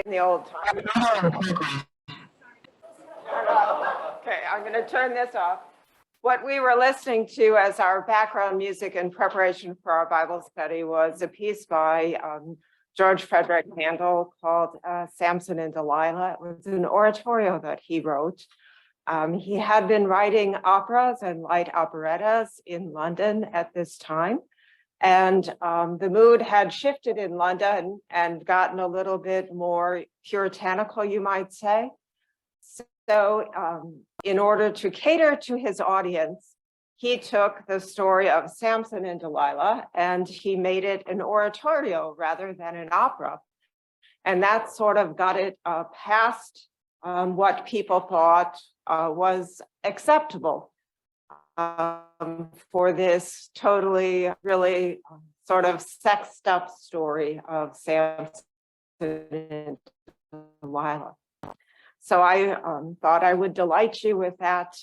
in the old time. Okay, I'm going to turn this off. What we were listening to as our background music in preparation for our Bible study was a piece by George Frederick Handel called Samson and Delilah. It was an oratorio that he wrote. He had been writing operas and light operettas in London at this time. And the mood had shifted in London and gotten a little bit more puritanical, you might say. So in order to cater to his audience, he took the story of Samson and Delilah and he made it an oratorio rather than an opera. And that sort of got it past what people thought was acceptable for this totally, really sort of sexed up story of Samson and Delilah. So I thought I would delight you with that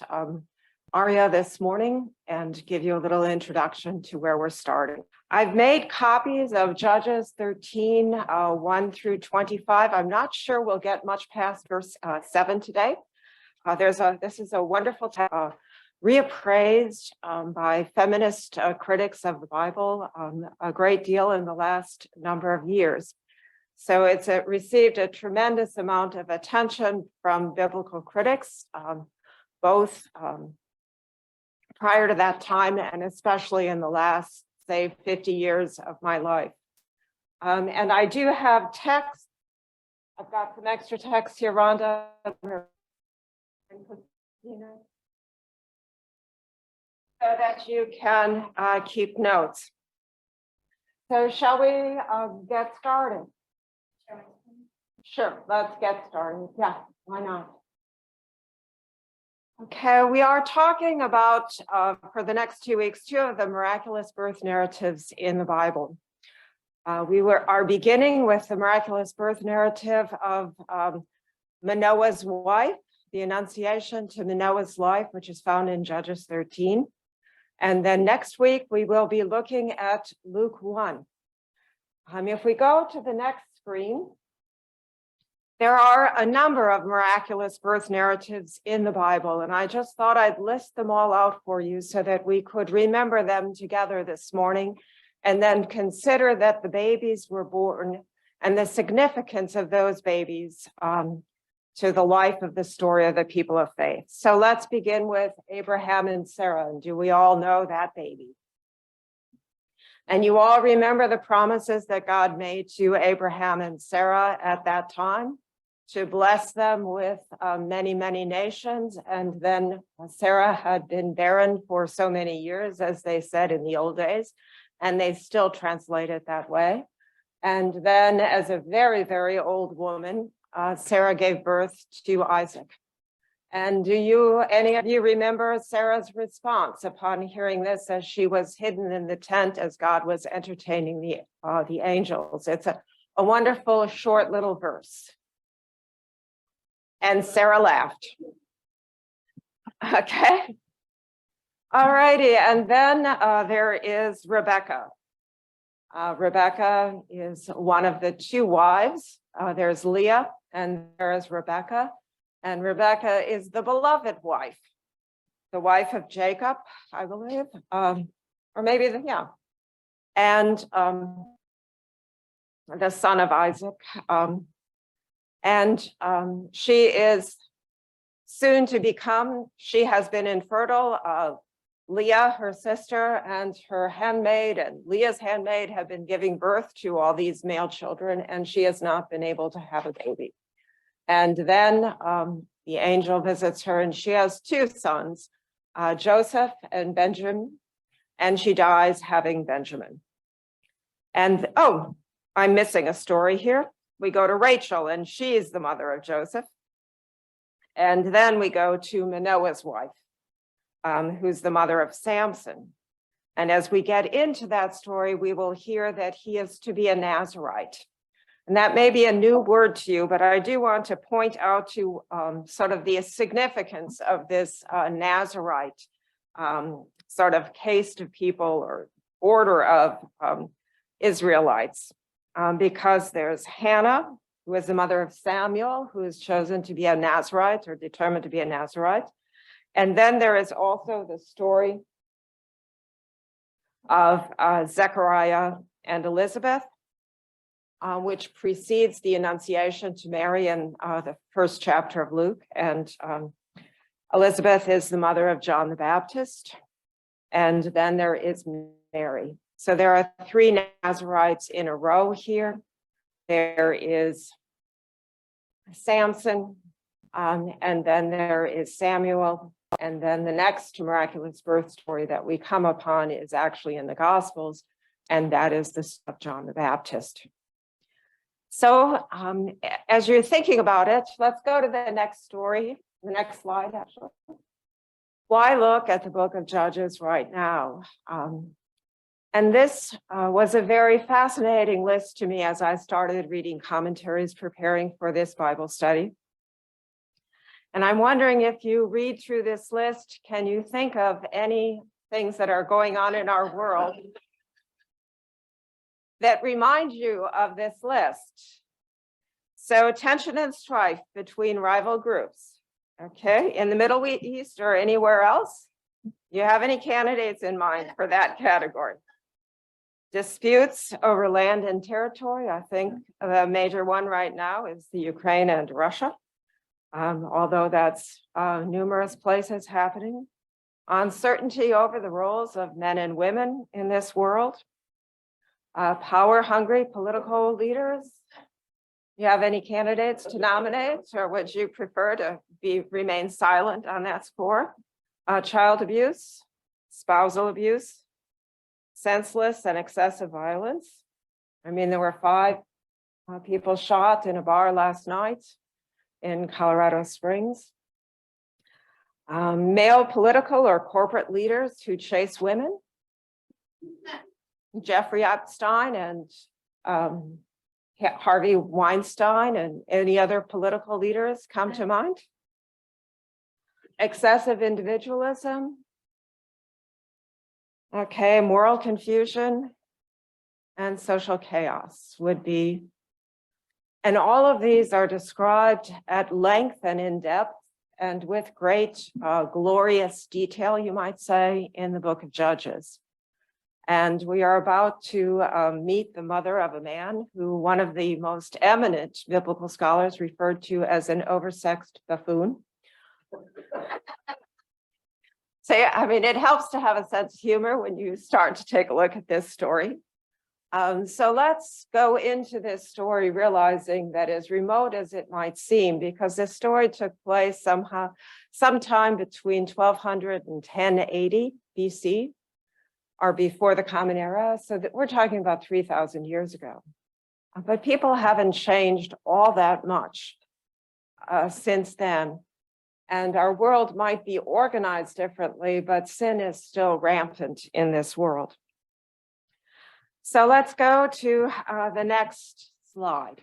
aria this morning and give you a little introduction to where we're starting. I've made copies of Judges 13, 1 through 25. I'm not sure we'll get much past verse 7 today. This is a wonderful text, reappraised by feminist critics of the Bible a great deal in the last number of years. So it's received a tremendous amount of attention from biblical critics, both prior to that time and especially in the last, say, 50 years of my life. And I do have text. I've got some extra text here, Rhonda. So that you can keep notes. So shall we get started? Sure, let's get started. Yeah, why not? Okay, we are talking about, for the next 2 weeks, 2 of the miraculous birth narratives in the Bible. We are beginning with the miraculous birth narrative of Manoah's wife, the Annunciation to Manoah's life, which is found in Judges 13. And then next week, we will be looking at Luke 1. If we go to the next screen, there are a number of miraculous birth narratives in the Bible, and I just thought I'd list them all out for you so that we could remember them together this morning, and then consider that the babies were born and the significance of those babies to the life of the story of the people of faith. So let's begin with Abraham and Sarah. And do we all know that baby? And you all remember the promises that God made to Abraham and Sarah at that time to bless them with many, many nations. And then Sarah had been barren for so many years, as they said in the old days, and they still translate it that way. And then as a very, very old woman, Sarah gave birth to Isaac. And do any of you remember Sarah's response upon hearing this as she was hidden in the tent as God was entertaining the angels? It's a wonderful short little verse. And Sarah laughed. Okay. All righty. And then there is Rebecca. Rebecca is one of the 2 wives. There's Leah and there is Rebecca. And Rebecca is the beloved wife, the wife of Jacob, I believe, or maybe, and the son of Isaac. And she is soon to become, she has been infertile. Leah, her sister, and her handmaid, and Leah's handmaid have been giving birth to all these male children, and she has not been able to have a baby. And then the angel visits her, and she has 2 sons, Joseph and Benjamin, and she dies having Benjamin. And, oh, I'm missing a story here. We go to Rachel, and she's the mother of Joseph. And then we go to Manoah's wife, who's the mother of Samson. And as we get into that story, we will hear that he is to be a Nazirite. And that may be a new word to you, but I do want to point out to sort of the significance of this Nazirite sort of caste of people or order of Israelites, because there's Hannah, who is the mother of Samuel, who is chosen to be a Nazirite or determined to be a Nazirite. And then there is also the story of Zechariah and Elizabeth, which precedes the Annunciation to Mary in the first chapter of Luke. And Elizabeth is the mother of John the Baptist. And then there is Mary. So there are 3 Nazirites in a row here. There is Samson, and then there is Samuel. And then the next miraculous birth story that we come upon is actually in the Gospels, and that is the story of John the Baptist. So as you're thinking about it, let's go to the next story, the next slide, actually. Why look at the book of Judges right now? And this was a very fascinating list to me as I started reading commentaries preparing for this Bible study. And I'm wondering, if you read through this list, can you think of any things that are going on in our world that remind you of this list? So tension and strife between rival groups, okay, in the Middle East or anywhere else? You have any candidates in mind for that category? Disputes over land and territory. I think the major one right now is the Ukraine and Russia, although that's numerous places happening. Uncertainty over the roles of men and women in this world. Power-hungry political leaders. You have any candidates to nominate, or would you prefer to remain silent on that score? Child abuse, spousal abuse, senseless and excessive violence. I mean, there were 5 people shot in a bar last night in Colorado Springs. Male political or corporate leaders who chase women. Jeffrey Epstein and Harvey Weinstein and any other political leaders come to mind. Excessive individualism. Okay, moral confusion and social chaos would be. And all of these are described at length and in depth and with great glorious detail, you might say, in the book of Judges. And we are about to meet the mother of a man who one of the most eminent biblical scholars referred to as an oversexed buffoon. So, I mean, it helps to have a sense of humor when you start to take a look at this story. So let's go into this story realizing that, as remote as it might seem, because this story took place sometime between 1200 and 1080 BC, or before the Common Era, so that we're talking about 3,000 years ago. But people haven't changed all that much since then. And our world might be organized differently, but sin is still rampant in this world. So let's go to the next slide.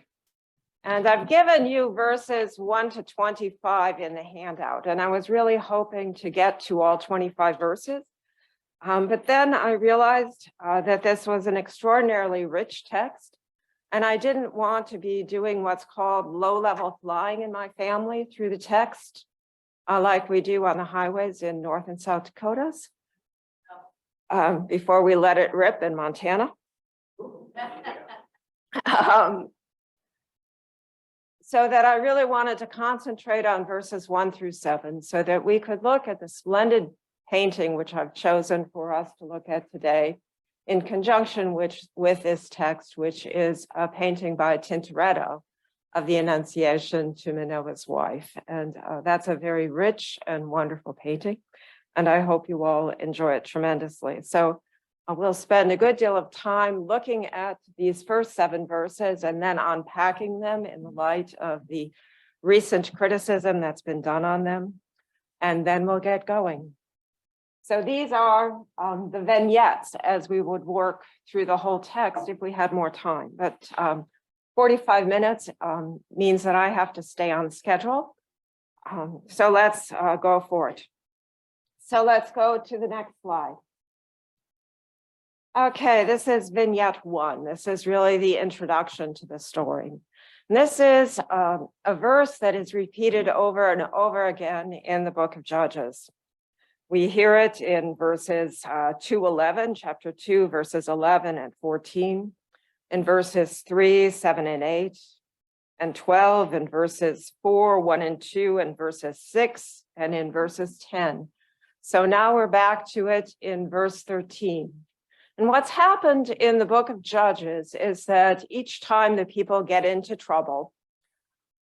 And I've given you verses 1 to 25 in the handout, and I was really hoping to get to all 25 verses. But then I realized that this was an extraordinarily rich text, and I didn't want to be doing what's called low-level flying in my family through the text, like we do on the highways in North and South Dakotas, before we let it rip in Montana. So that I really wanted to concentrate on verses 1 through 7 so that we could look at the splendid painting which I've chosen for us to look at today in conjunction with this text, which is a painting by Tintoretto of the Annunciation to Manoah's wife. And that's a very rich and wonderful painting. And I hope you all enjoy it tremendously. So we'll spend a good deal of time looking at these first 7 verses and then unpacking them in the light of the recent criticism that's been done on them. And then we'll get going. So these are the vignettes as we would work through the whole text if we had more time. But 45 minutes means that I have to stay on schedule. So let's go for it. So let's go to the next slide. Okay, this is vignette 1. This is really the introduction to the story. And this is a verse that is repeated over and over again in the book of Judges. We hear it in verses 2:11, chapter 2, verses 11 and 14, in verses 3, 7, and 8, and 12, in verses 4, 1 and 2, and verses 6, and in verses 10. So now we're back to it in verse 13. And what's happened in the book of Judges is that each time the people get into trouble,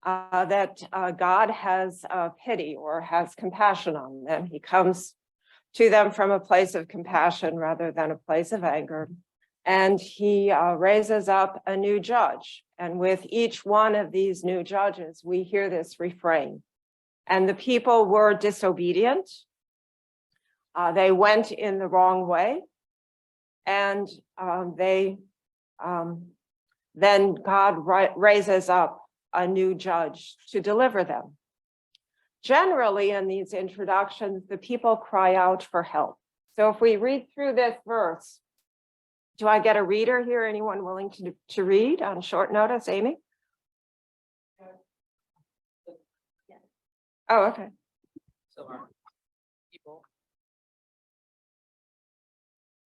God has pity or has compassion on them. He comes to them from a place of compassion rather than a place of anger. And he raises up a new judge. And with each one of these new judges, we hear this refrain. And the people were disobedient. They went in the wrong way. And then God raises up a new judge to deliver them. Generally, in these introductions, the people cry out for help. So if we read through this verse, do I get a reader here? Anyone willing to read on short notice? Amy? Oh, okay. So our people.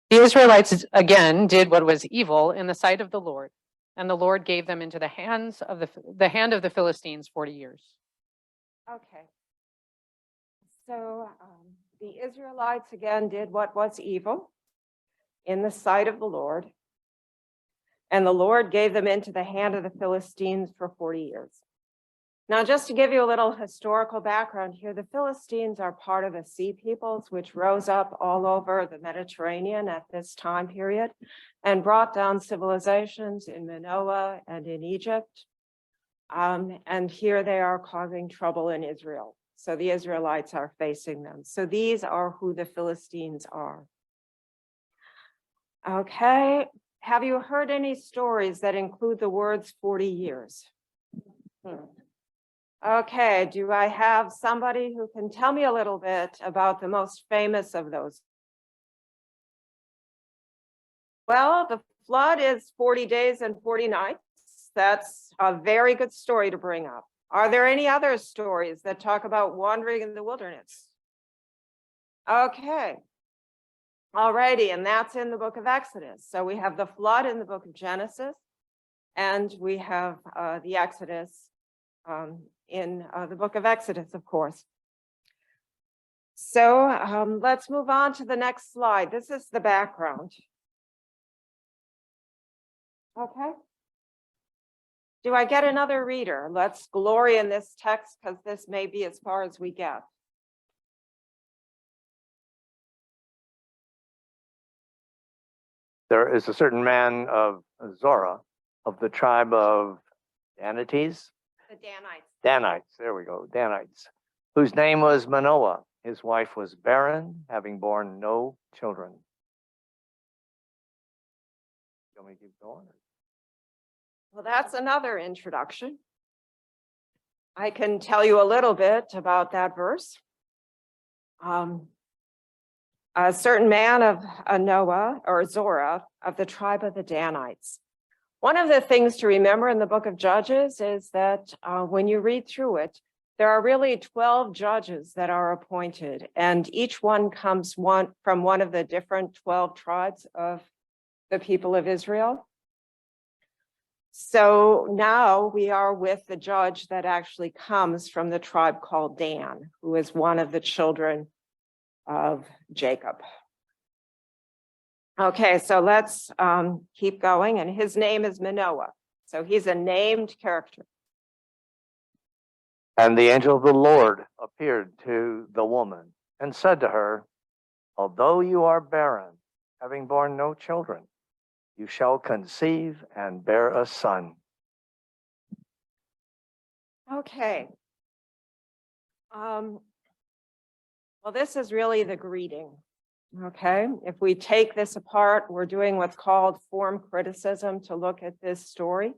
The Israelites again did what was evil in the sight of the Lord, and the Lord gave them into the hand of the Philistines 40 years. Okay. So the Israelites again did what was evil in the sight of the Lord, and the Lord gave them into the hand of the Philistines for 40 years. Now, just to give you a little historical background here, the Philistines are part of the Sea Peoples, which rose up all over the Mediterranean at this time period and brought down civilizations in Manoah and in Egypt. And here they are causing trouble in Israel. So the Israelites are facing them. So these are who the Philistines are. Okay. Have you heard any stories that include the words 40 years? Okay, do I have somebody who can tell me a little bit about the most famous of those? Well, the flood is 40 days and 40 nights. That's a very good story to bring up. Are there any other stories that talk about wandering in the wilderness? Okay. Alrighty, and that's in the book of Exodus. So we have the flood in the book of Genesis, and we have the Exodus in the book of Exodus, of course. So let's move on to the next slide. This is the background. Okay. Do I get another reader? Let's glory in this text because this may be as far as we get. There is a certain man of Zorah of the tribe of Danites. The Danites. Danites, there we go, Danites, whose name was Manoah. His wife was barren, having borne no children. You want me to keep going? Well, that's another introduction. I can tell you a little bit about that verse. A certain man of Noah or Zorah of the tribe of the Danites. One of the things to remember in the book of Judges is that when you read through it, there are really 12 judges that are appointed, and each one comes from one of the different 12 tribes of the people of Israel. So now we are with the judge that actually comes from the tribe called Dan, who is one of the children of Jacob. Okay, so let's keep going. And his name is Manoah. So he's a named character. And the angel of the Lord appeared to the woman and said to her, although you are barren, having borne no children, you shall conceive and bear a son. Okay. Well, this is really the greeting. Okay, if we take this apart, we're doing what's called form criticism to look at this story,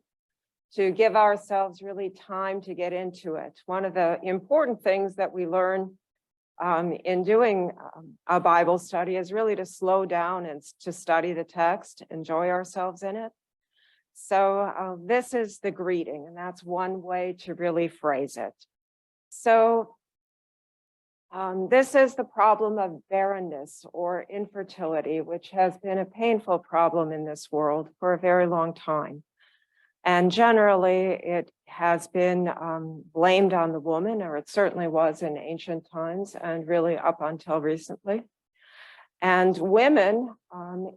to give ourselves really time to get into it. One of the important things that we learn in doing a Bible study is really to slow down and to study the text, enjoy ourselves in it. So this is the greeting, and that's one way to really phrase it. So this is the problem of barrenness or infertility, which has been a painful problem in this world for a very long time. And generally, it has been blamed on the woman, or it certainly was in ancient times and really up until recently. And women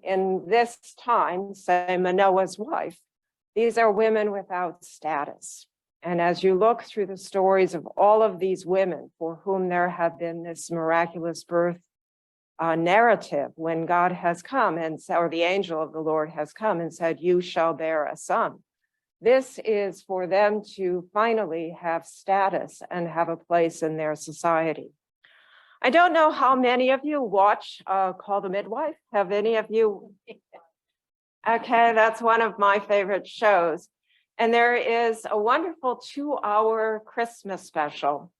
in this time, say Manoah's wife, these are women without status. And as you look through the stories of all of these women for whom there have been this miraculous birth narrative, when God has come and, or the angel of the Lord has come and said, you shall bear a son. This is for them to finally have status and have a place in their society. I don't know how many of you watch Call the Midwife. Have any of you? Okay, that's one of my favorite shows. And there is a wonderful 2-hour Christmas special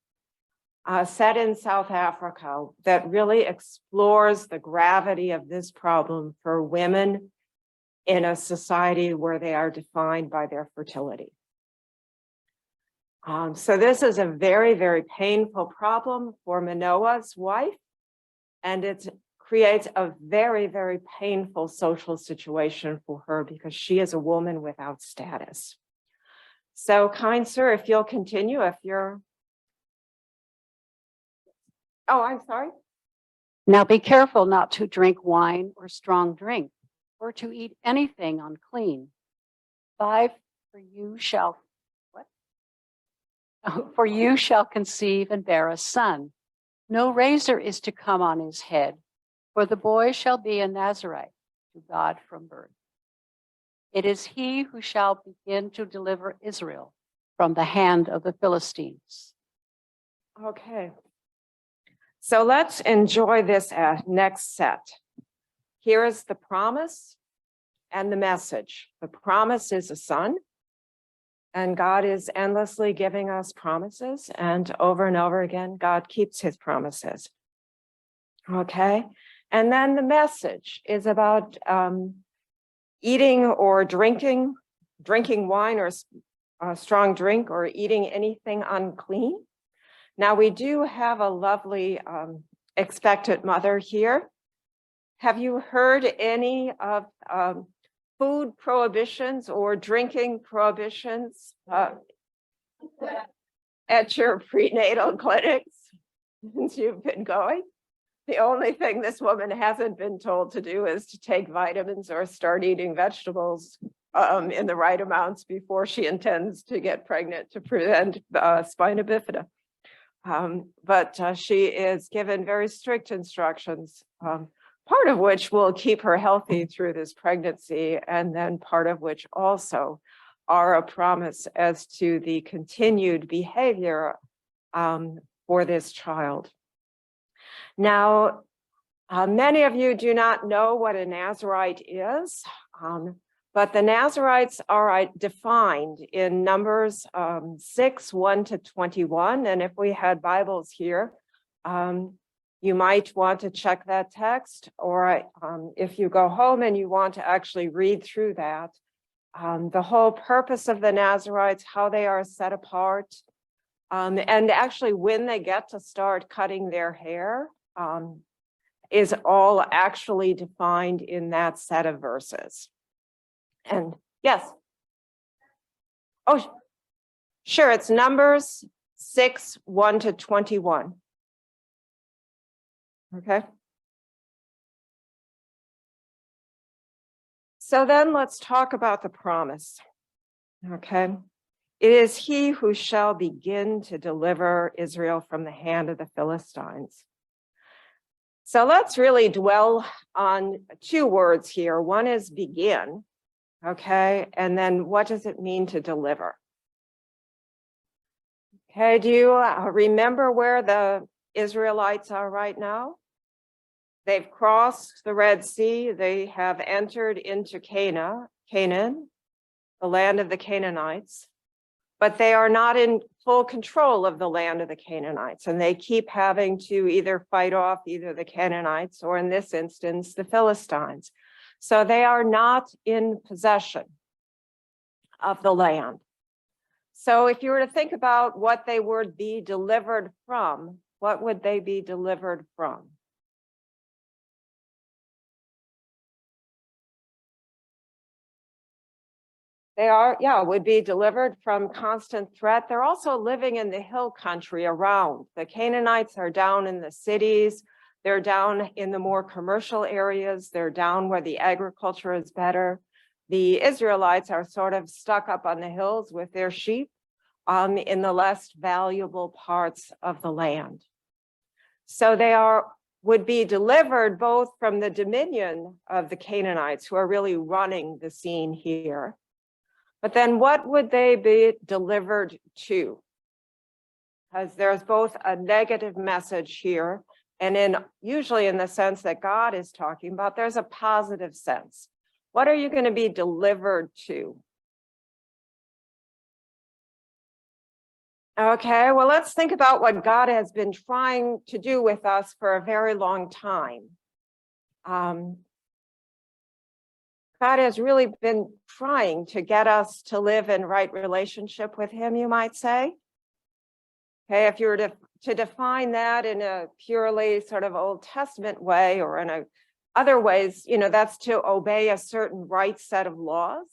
set in South Africa that really explores the gravity of this problem for women in a society where they are defined by their fertility. So this is a very, very painful problem for Manoah's wife, and it creates a very, very painful social situation for her because she is a woman without status. So, kind sir, if you'll continue, if you're... Oh, I'm sorry. Now be careful not to drink wine or strong drink, or to eat anything unclean. 5, for you shall conceive and bear a son. No razor is to come on his head, for the boy shall be a Nazarite to God from birth. It is he who shall begin to deliver Israel from the hand of the Philistines. Okay. So let's enjoy this next set. Here is the promise and the message. The promise is a son, and God is endlessly giving us promises, and over again, God keeps his promises. Okay. And then the message is about eating or drinking wine or strong drink, or eating anything unclean. Now, we do have a lovely expectant mother here. Have you heard any of food prohibitions or drinking prohibitions at your prenatal clinics since you've been going? The only thing this woman hasn't been told to do is to take vitamins or start eating vegetables in the right amounts before she intends to get pregnant to prevent spina bifida. But she is given very strict instructions, part of which will keep her healthy through this pregnancy, and then part of which also are a promise as to the continued behavior for this child. Now, many of you do not know what a Nazarite is, but the Nazarites are defined in Numbers 6, 1 to 21. And if we had Bibles here, you might want to check that text, or if you go home and you want to actually read through that, the whole purpose of the Nazarites, how they are set apart, and actually when they get to start cutting their hair, is all actually defined in that set of verses. And yes. Oh, sure. It's Numbers 6, 1 to 21. Okay. So then let's talk about the promise. Okay. It is he who shall begin to deliver Israel from the hand of the Philistines. So let's really dwell on 2 words here. One is begin, okay? And then what does it mean to deliver? Okay, do you remember where the Israelites are right now? They've crossed the Red Sea. They have entered into Canaan, the land of the Canaanites. But they are not in full control of the land of the Canaanites, and they keep having to either fight off either the Canaanites or, in this instance, the Philistines. So they are not in possession. of the land. So if you were to think about what they would be delivered from, what would they be delivered from? They are, yeah, would be delivered from constant threat. They're also living in the hill country around. The Canaanites are down in the cities. They're down in the more commercial areas. They're down where the agriculture is better. The Israelites are sort of stuck up on the hills with their sheep in the less valuable parts of the land. So they would be delivered both from the dominion of the Canaanites, who are really running the scene here. But then what would they be delivered to? Because there's both a negative message here, and usually in the sense that God is talking about, there's a positive sense. What are you going to be delivered to? Okay, well, let's think about what God has been trying to do with us for a very long time. God has really been trying to get us to live in right relationship with him, you might say. Okay, if you were to define that in a purely sort of Old Testament way, or in other ways, that's to obey a certain right set of laws.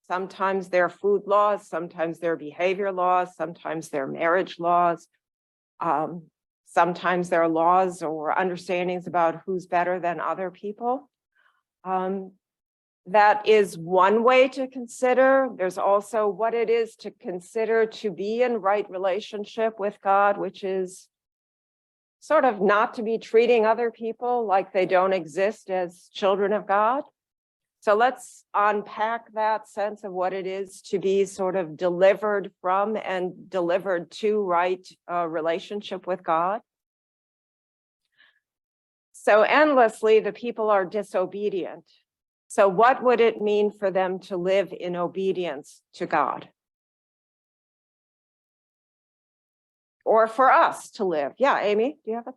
Sometimes they're food laws, sometimes they're behavior laws, sometimes they're marriage laws. Sometimes there are laws or understandings about who's better than other people. That is one way to consider. There's also what it is to consider to be in right relationship with God, which is sort of not to be treating other people like they don't exist as children of God. So let's unpack that sense of what it is to be sort of delivered from and delivered to right relationship with God. So endlessly, the people are disobedient. So what would it mean for them to live in obedience to God? Or for us to live? Yeah, Amy, do you have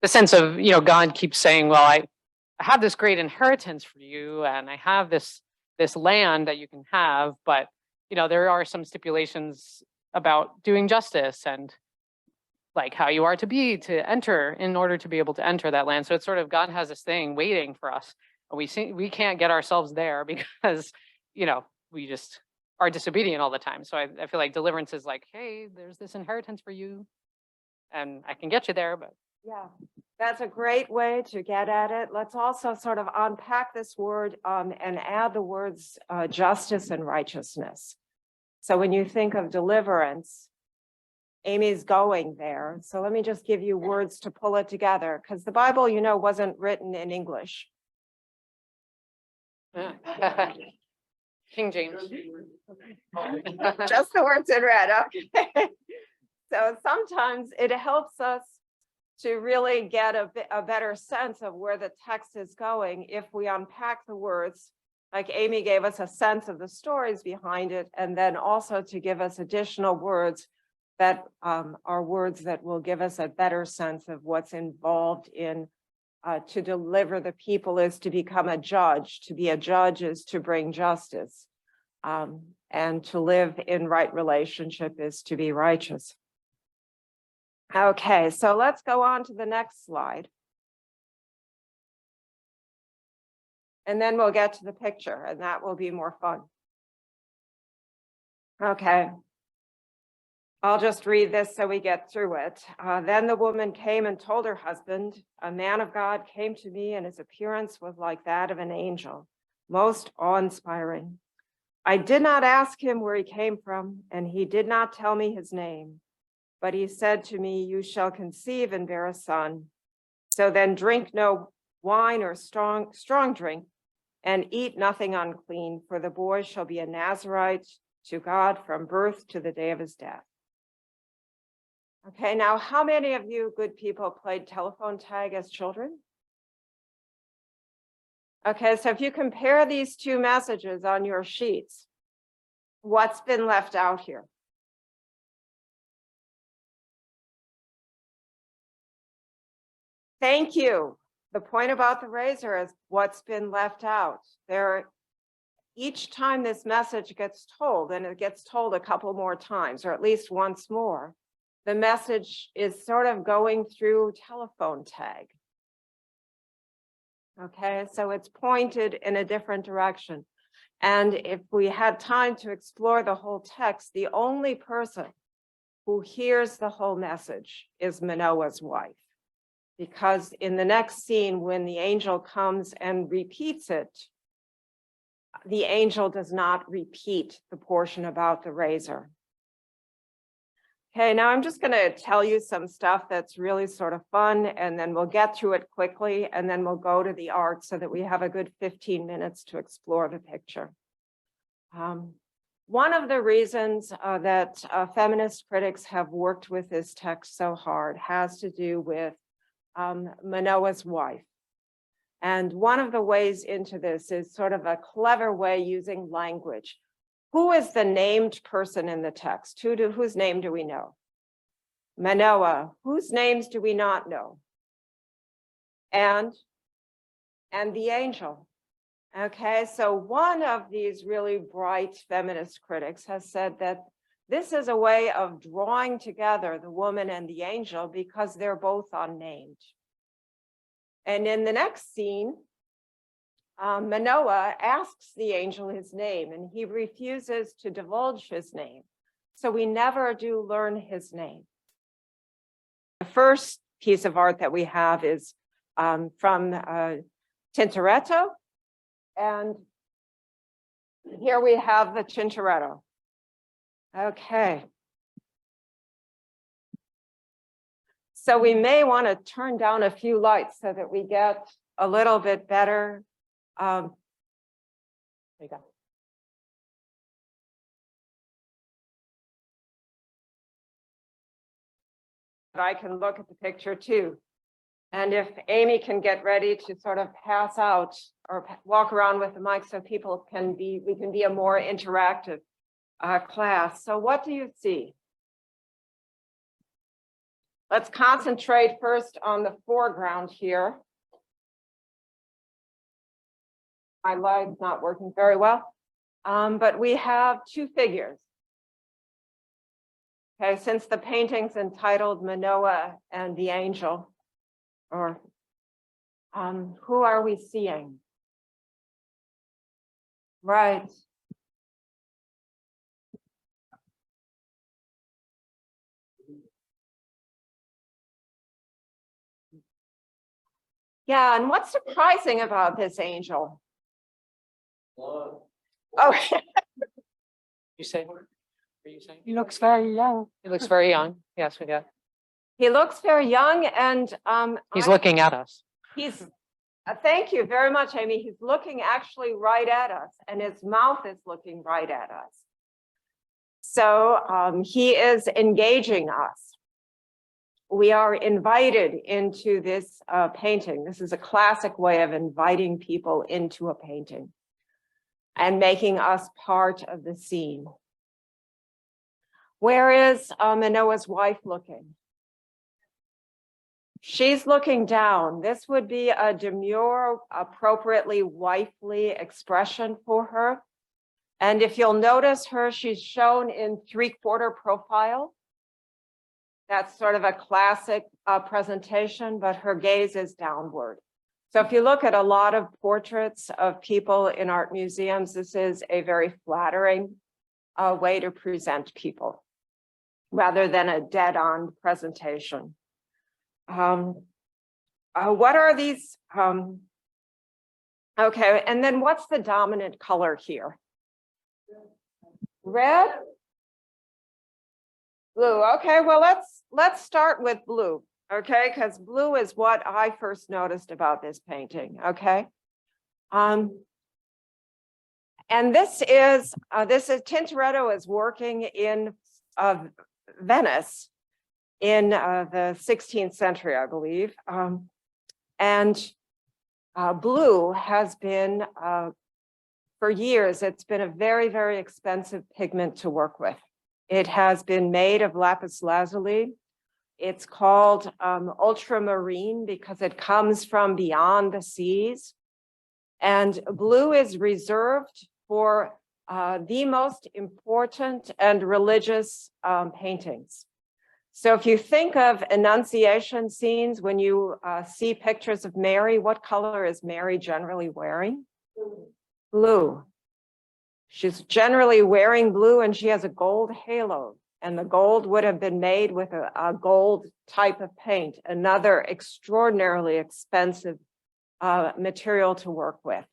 The sense of, God keeps saying, well, I have this great inheritance for you, and I have this land that you can have, but, there are some stipulations about doing justice and like how you are to enter in order to be able to enter that land. So it's sort of, God has this thing waiting for us. And we can't get ourselves there because, we just are disobedient all the time. So I feel like deliverance is like, hey, there's this inheritance for you and I can get you there, but. Yeah, that's a great way to get at it. Let's also sort of unpack this word and add the words justice and righteousness. So when you think of deliverance, Amy's going there. So let me just give you words to pull it together, because the Bible, wasn't written in English. King James. Just the words in red, okay. So sometimes it helps us to really get a better sense of where the text is going if we unpack the words, like Amy gave us a sense of the stories behind it, and then also to give us additional words that are words that will give us a better sense of what's involved in to deliver the people is to become a judge. To be a judge is to bring justice. And to live in right relationship is to be righteous. Okay, so let's go on to the next slide. And then we'll get to the picture, and that will be more fun. Okay. I'll just read this so we get through it. Then the woman came and told her husband, a man of God came to me, and his appearance was like that of an angel, most awe-inspiring. I did not ask him where he came from, and he did not tell me his name. But he said to me, you shall conceive and bear a son. So then drink no wine or strong drink, and eat nothing unclean, for the boy shall be a Nazarite to God from birth to the day of his death. Okay, now how many of you good people played telephone tag as children? Okay, so if you compare these two messages on your sheets, what's been left out here? Thank you. The point about the razor is what's been left out. Each time this message gets told, and it gets told a couple more times, or at least once more, the message is sort of going through telephone tag. Okay, so it's pointed in a different direction. And if we had time to explore the whole text, the only person who hears the whole message is Manoah's wife. Because in the next scene, when the angel comes and repeats it, the angel does not repeat the portion about the razor. Okay, now I'm just going to tell you some stuff that's really sort of fun, and then we'll get through it quickly, and then we'll go to the art so that we have a good 15 minutes to explore the picture. One of the reasons that feminist critics have worked with this text so hard has to do with Manoah's wife. And one of the ways into this is sort of a clever way using language. Who is the named person in the text? Whose name do we know? Manoah. Whose names do we not know? And the angel. Okay, so one of these really bright feminist critics has said that this is a way of drawing together the woman and the angel because they're both unnamed. And in the next scene, Manoah asks the angel his name, and he refuses to divulge his name. So we never do learn his name. The first piece of art that we have is from Tintoretto. And here we have the Tintoretto. Okay. So we may want to turn down a few lights so that we get a little bit better. There you go. I can look at the picture too. And if Amy can get ready to sort of pass out or walk around with the mic so people we can be a more interactive class. So what do you see? Let's concentrate first on the foreground here. My light's not working very well, but we have two figures. Okay, since the painting's entitled Manoah and the Angel, or who are we seeing? Right. Yeah, and what's surprising about this angel? Oh, You say, what are you saying? He looks very young. He looks very young. Yes, we got. he looks very young, and He's looking at us. he's thank you very much, Amy. He's looking actually right at us, and his mouth is looking right at us. So he is engaging us. We are invited into this painting. This is a classic way of inviting people into a painting and making us part of the scene. Where is Manoah's wife looking? She's looking down. This would be a demure, appropriately wifely expression for her. And if you'll notice her, she's shown in 3/4 profile. That's sort of a classic presentation, but her gaze is downward. So if you look at a lot of portraits of people in art museums, this is a very flattering way to present people rather than a dead-on presentation. What are these? Okay, and then what's the dominant color here? Red? Blue. Okay, well, let's start with blue, okay? Because blue is what I first noticed about this painting, okay? And this is Tintoretto is working in Venice in the 16th century, I believe. And blue has been, for years, it's been a very, very expensive pigment to work with. It has been made of lapis lazuli, It's called ultramarine because it comes from beyond the seas. And blue is reserved for the most important and religious paintings. So if you think of Annunciation scenes, when you see pictures of Mary, what color is Mary generally wearing? Blue. She's generally wearing blue, and she has a gold halo. And the gold would have been made with a gold type of paint, another extraordinarily expensive material to work with.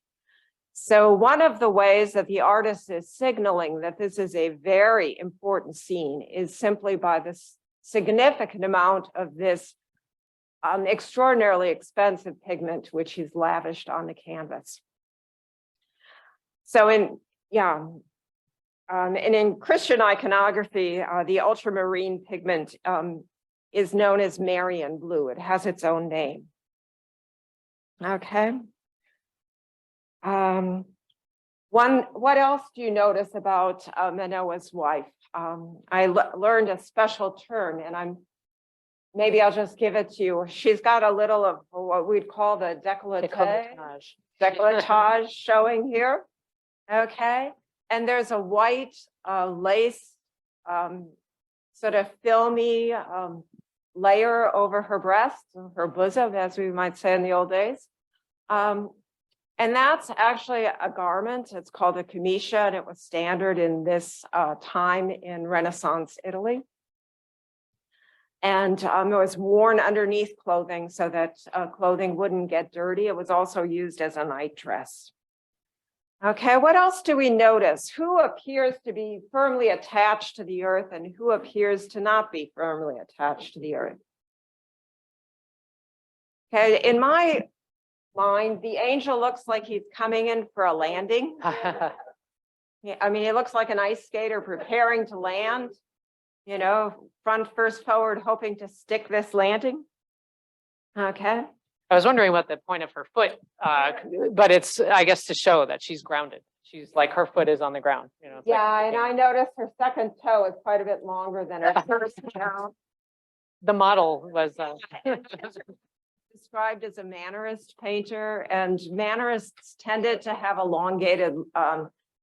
So one of the ways that the artist is signaling that this is a very important scene is simply by this significant amount of this extraordinarily expensive pigment, which he's lavished on the canvas. So and in Christian iconography, the ultramarine pigment is known as Marian blue. It has its own name. Okay. What else do you notice about Manoah's wife? I learned a special term, and maybe I'll just give it to you. She's got a little of what we'd call the décolletage showing here. Okay. And there's a white lace, sort of filmy layer over her breast, her bosom, as we might say in the old days. And that's actually a garment. It's called a camicia, and it was standard in this time in Renaissance Italy. And it was worn underneath clothing so that clothing wouldn't get dirty. It was also used as a nightdress. Okay, what else do we notice? Who appears to be firmly attached to the earth and who appears to not be firmly attached to the earth? Okay, in my mind, the angel looks like he's coming in for a landing. Yeah, I mean, it looks like an ice skater preparing to land, you know, front first forward, hoping to stick this landing. Okay. I was wondering what the point of her foot, but it's, I guess, to show that she's grounded. She's like, her foot is on the ground. You know, it's Yeah, like, and I noticed her second toe is quite a bit longer than her first toe. the model was Described as a Mannerist painter, and Mannerists tended to have elongated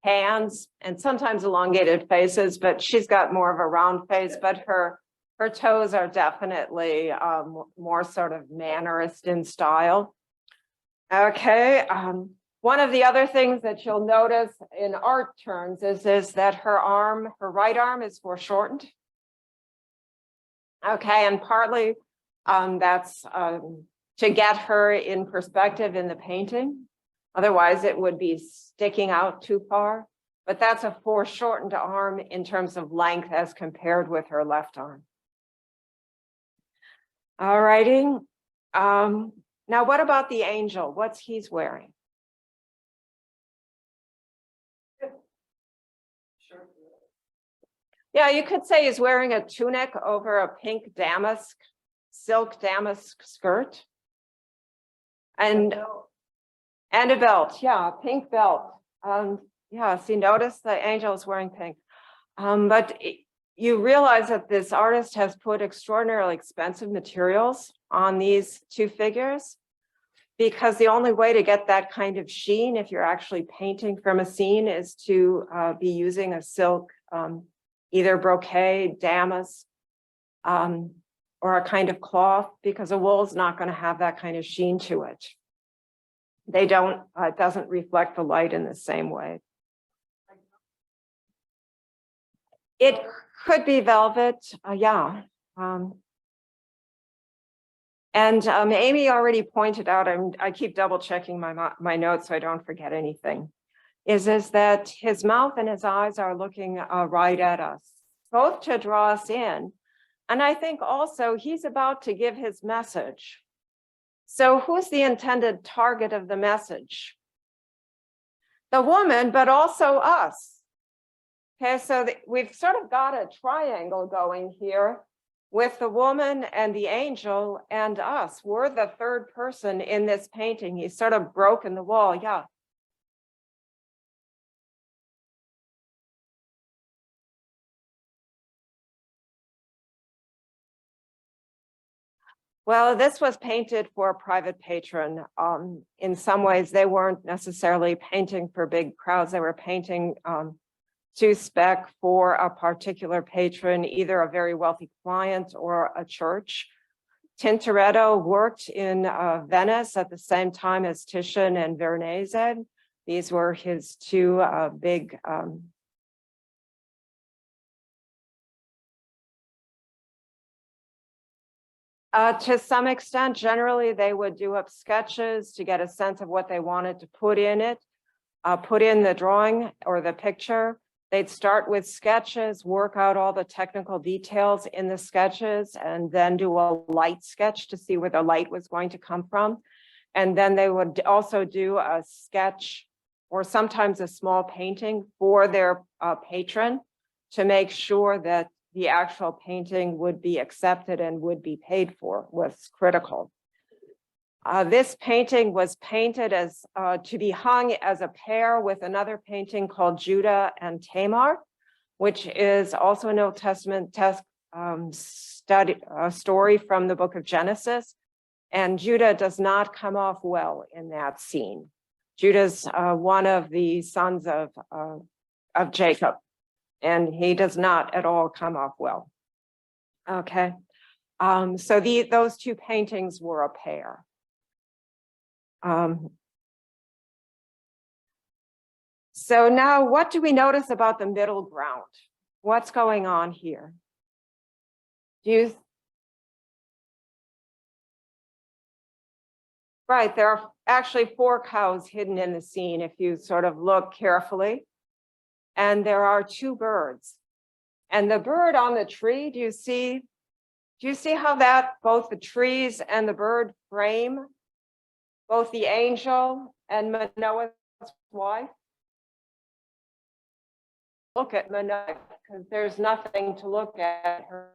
hands and sometimes elongated faces, but she's got more of a round face, but her toes are definitely more sort of Mannerist in style. Okay, one of the other things that you'll notice in art terms is that her right arm is foreshortened. Okay, and partly that's to get her in perspective in the painting. Otherwise, it would be sticking out too far. But that's a foreshortened arm in terms of length as compared with her left arm. All righty. Now, what about the angel? What's he's wearing? Yeah, you could say he's wearing a tunic over a pink silk damask skirt. And a belt, yeah, pink belt. Yeah, see, notice the angel is wearing pink. But you realize that this artist has put extraordinarily expensive materials on these two figures, because the only way to get that kind of sheen, if you're actually painting from a scene, is to be using a silk, either brocade, damask, or a kind of cloth, because a wool is not going to have that kind of sheen to it. It doesn't reflect the light in the same way. It could be velvet, yeah. And Amy already pointed out, I keep double checking my notes so I don't forget anything, is that his mouth and his eyes are looking right at us, both to draw us in. And I think also he's about to give his message. So who's the intended target of the message? The woman, but also us. Okay, so we've sort of got a triangle going here with the woman and the angel and us. We're the third person in this painting. He's sort of broken the wall, yeah. Well, this was painted for a private patron. In some ways, they weren't necessarily painting for big crowds. They were painting to spec for a particular patron, either a very wealthy client or a church. Tintoretto worked in Venice at the same time as Titian and Veronese. These were his two big to some extent. Generally, they would do up sketches to get a sense of what they wanted to put in it, put in the drawing or the picture. They'd start with sketches, work out all the technical details in the sketches, and then do a light sketch to see where the light was going to come from. And then they would also do a sketch or sometimes a small painting for their patron to make sure that the actual painting would be accepted and would be paid for, was critical. This painting was painted as to be hung as a pair with another painting called Judah and Tamar, which is also an Old Testament story from the book of Genesis. And Judah does not come off well in that scene. Judah's one of the sons of Jacob, and he does not at all come off well. Okay, so those two paintings were a pair. So now what do we notice about the middle ground? What's going on here? Right, there are actually 4 cows hidden in the scene if you sort of look carefully. And there are 2 birds. And the bird on the tree, do you see how that both the trees and the bird frame both the angel and Manoah's wife? Look at Manoah, because there's nothing to look at her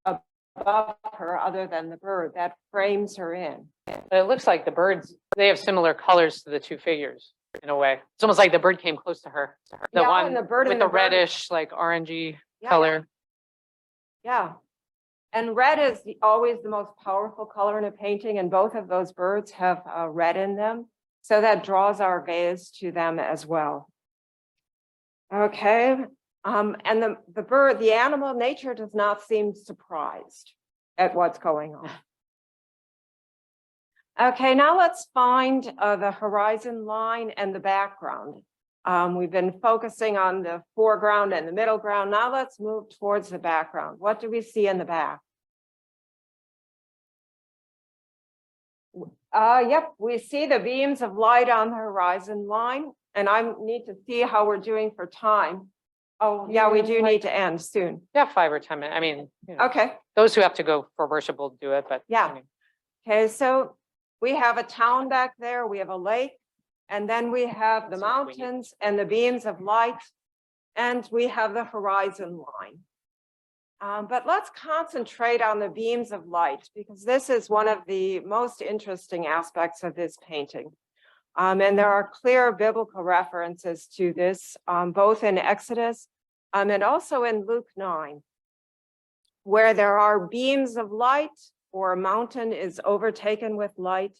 above her other than the bird that frames her in. But it looks like the birds, they have similar colors to the 2 figures in a way. It's almost like the bird came close to her. The Yeah, one and the bird with and the the bird- reddish, like orangey Yeah, color. Yeah. And red is always the most powerful color in a painting, and both of those birds have red in them. So that draws our gaze to them as well. Okay. And the bird, the animal, nature does not seem surprised at what's going on. Okay, now let's find the horizon line and the background. We've been focusing on the foreground and the middle ground. Now let's move towards the background. What do we see in the back? Yep, we see the beams of light on the horizon line, and I need to see how we're doing for time. Oh, yeah, we do need to end soon. Yeah, 5 or 10 minutes. I mean, Okay, those who have to go for worship will do it, but Yeah. I mean, okay, so we have a town back there, we have a lake, and then we have the That's what we need. mountains and the beams of light, and we have the horizon line. But let's concentrate on the beams of light, because this is one of the most interesting aspects of this painting. And there are clear biblical references to this, both in Exodus and also in Luke 9, where there are beams of light or a mountain is overtaken with light.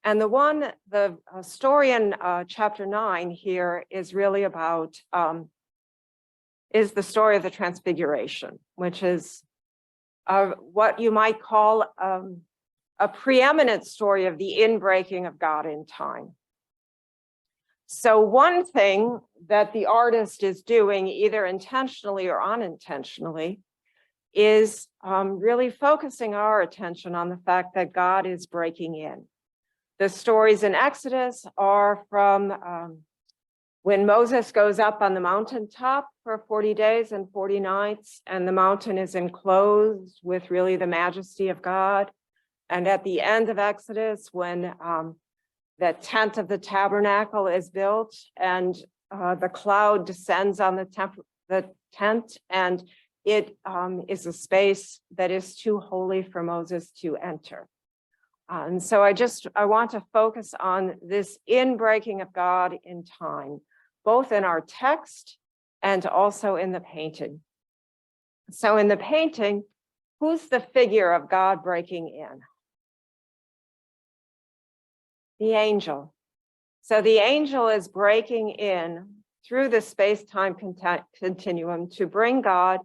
And the story in chapter 9 here is really about is the story of the Transfiguration, which is what you might call a preeminent story of the inbreaking of God in time. So one thing that the artist is doing, either intentionally or unintentionally, is really focusing our attention on the fact that God is breaking in. The stories in Exodus are from when Moses goes up on the mountaintop for 40 days and 40 nights, and the mountain is enclosed with really the majesty of God. And at the end of Exodus, when the tent of the tabernacle is built and the cloud descends on the tent, and it is a space that is too holy for Moses to enter. And so I want to focus on this inbreaking of God in time, both in our text and also in the painting. So in the painting, Who's the figure of God breaking in? The angel. So the angel is breaking in through the space-time continuum to bring God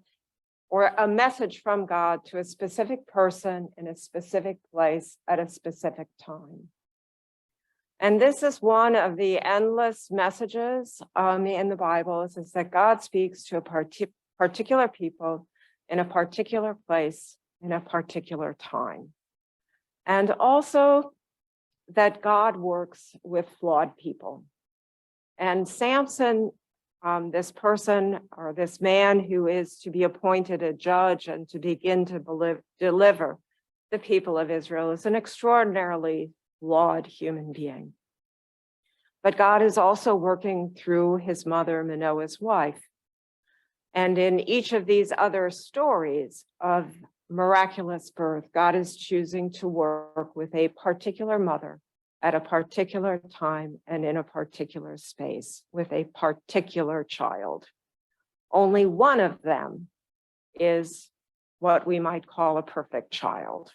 or a message from God to a specific person in a specific place at a specific time. And this is one of the endless messages in the Bible, is that God speaks to a particular people in a particular place in a particular time. And also that God works with flawed people. And Samson, this person or this man who is to be appointed a judge and to begin to deliver the people of Israel, is an extraordinarily flawed human being. But God is also working through his mother, Manoah's wife. And in each of these other stories of miraculous birth, God is choosing to work with a particular mother at a particular time and in a particular space with a particular child. Only one of them is what we might call a perfect child.